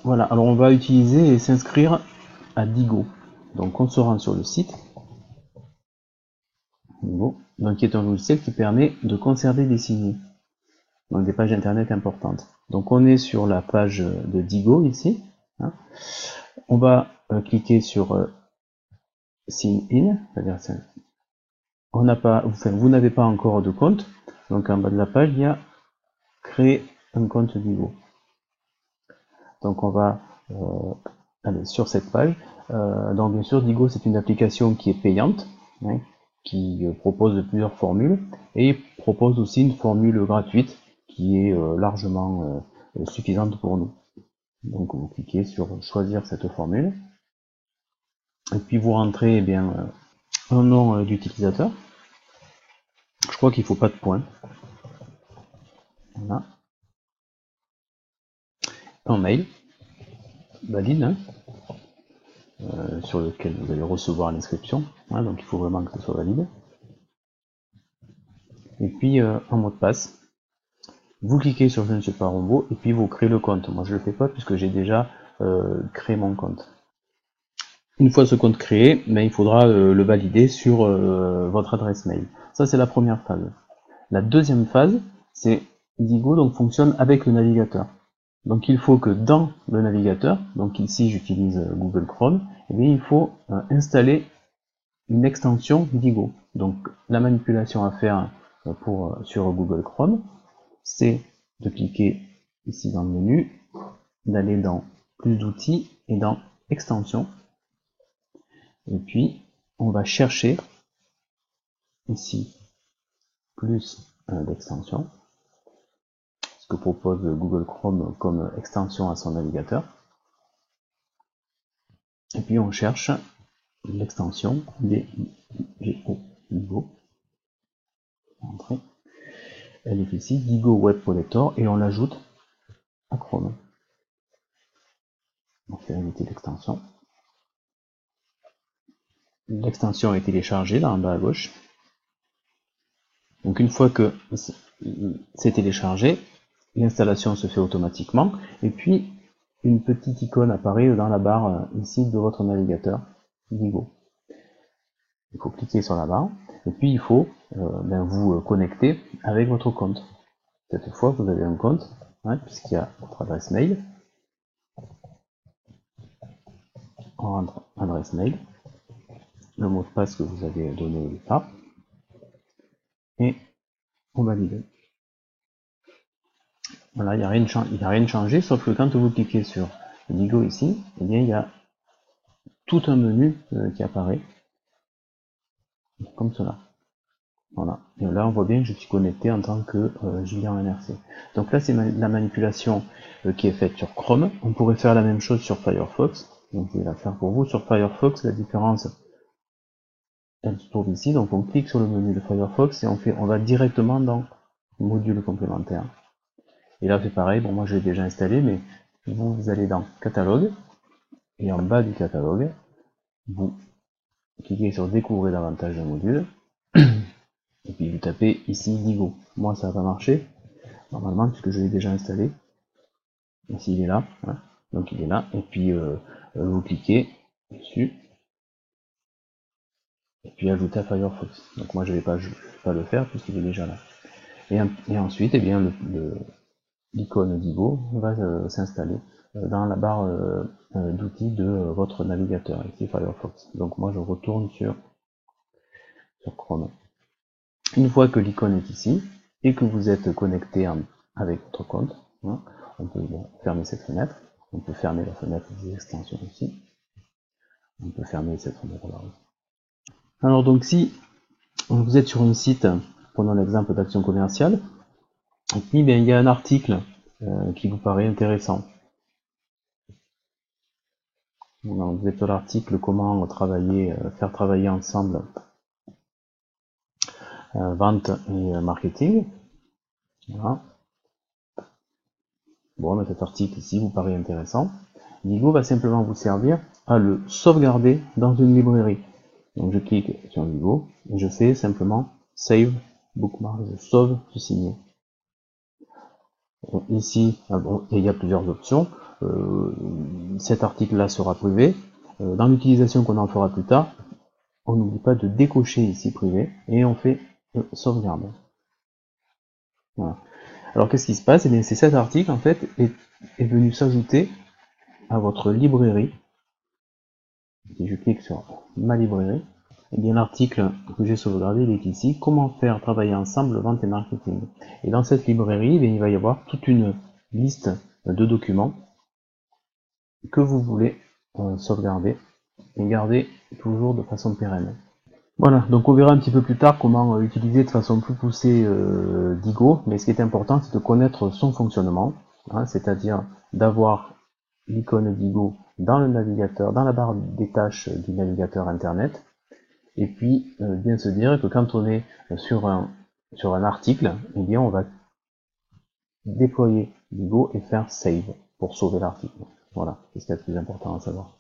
Voilà, alors on va utiliser et s'inscrire à Digo. Donc on se rend sur le site Digo, donc qui est un logiciel qui permet de conserver des signés, donc des pages internet importantes. Donc on est sur la page de Digo ici. Hein. On va cliquer sur Sign In, c'est-à-dire on n'a pas, vous n'avez pas encore de compte, donc en bas de la page il y a créer un compte Digo. Donc on va aller sur cette page. Donc bien sûr Digo c'est une application qui est payante, hein, qui propose plusieurs formules et propose aussi une formule gratuite qui est largement suffisante pour nous. Donc vous cliquez sur choisir cette formule et puis vous rentrez bien un nom d'utilisateur. Je crois qu'il ne faut pas de points. Voilà. Un mail valide, hein, sur lequel vous allez recevoir l'inscription. Hein, donc il faut vraiment que ce soit valide. Et puis un mot de passe. Vous cliquez sur je ne suis pas robot et puis vous créez le compte. Moi je ne le fais pas puisque j'ai déjà créé mon compte. Une fois ce compte créé, il faudra le valider sur votre adresse mail. Ça c'est la première phase. La deuxième phase, c'est Digo donc fonctionne avec le navigateur. Donc il faut que dans le navigateur, donc ici j'utilise Google Chrome, et bien il faut installer une extension Digo. Donc la manipulation à faire sur Google Chrome, c'est de cliquer ici dans le menu, d'aller dans plus d'outils et dans extensions. Et puis on va chercher ici plus d'extensions, ce que propose Google Chrome comme extension à son navigateur. Et puis on cherche l'extension Digo. Elle est ici, Digo Web Collector, et on l'ajoute à Chrome. On fait inviter l'extension. L'extension est téléchargée là en bas à gauche. Donc une fois que c'est téléchargé, l'installation se fait automatiquement, et puis une petite icône apparaît dans la barre ici de votre navigateur Digo. Il faut cliquer sur la barre, et puis il faut vous connecter avec votre compte. Cette fois, vous avez un compte, hein, puisqu'il y a votre adresse mail. On rentre adresse mail, le mot de passe que vous avez donné au départ, et on valide. Voilà, il n'y a rien de changé, sauf que quand vous cliquez sur Digo ici, eh bien, il y a tout un menu qui apparaît, comme cela. Voilà. Et là, on voit bien que je suis connecté en tant que Julien NRC. Donc là, c'est la manipulation qui est faite sur Chrome. On pourrait faire la même chose sur Firefox. Donc je vais la faire pour vous. Sur Firefox, la différence, elle se trouve ici. Donc on clique sur le menu de Firefox et on va directement dans module complémentaire. Et là, c'est pareil. Bon, moi, je l'ai déjà installé, mais vous allez dans Catalogue. Et en bas du catalogue, vous cliquez sur Découvrir davantage de modules. Et puis vous tapez ici Digo. Moi ça va pas marcher, normalement, puisque je l'ai déjà installé. Ici il est là, hein. Donc il est là, et puis vous cliquez dessus, et puis ajouter à Firefox. Donc moi je vais pas le faire puisqu'il est déjà là. Et ensuite, eh bien, l'icône Digo va s'installer dans la barre d'outils de votre navigateur, ici Firefox. Donc moi je retourne sur Chrome. Une fois que l'icône est ici, et que vous êtes connecté avec votre compte, hein, on peut fermer cette fenêtre, on peut fermer la fenêtre des extensions ici, on peut fermer cette fenêtre-là. Alors donc si vous êtes sur un site, prenons l'exemple d'Action Commerciale, et puis il y a un article qui vous paraît intéressant. Donc, vous êtes sur l'article comment faire travailler ensemble vente et marketing. Voilà. Bon, mais cet article ici vous paraît intéressant. Digo va simplement vous servir à le sauvegarder dans une librairie. Donc je clique sur Digo et je fais simplement Save Bookmark, je sauve ce signé. Ici, il y a plusieurs options. cet article-là sera privé. Dans l'utilisation qu'on en fera plus tard, on n'oublie pas de décocher ici privé et on fait sauvegarde. Voilà. Alors qu'est-ce qui se passe? Eh bien, c'est cet article en fait est venu s'ajouter à votre librairie. Si je clique sur ma librairie, eh bien l'article que j'ai sauvegardé, il est ici. Comment faire travailler ensemble vente et marketing. Et dans cette librairie, eh bien, il va y avoir toute une liste de documents que vous voulez sauvegarder et garder toujours de façon pérenne. Voilà, donc on verra un petit peu plus tard comment utiliser de façon plus poussée Digo, mais ce qui est important, c'est de connaître son fonctionnement, hein, c'est-à-dire d'avoir l'icône Digo dans le navigateur, dans la barre des tâches du navigateur internet, et puis bien se dire que quand on est sur un article, eh bien on va déployer Digo et faire save pour sauver l'article. Voilà, c'est ce qui est le plus important à savoir.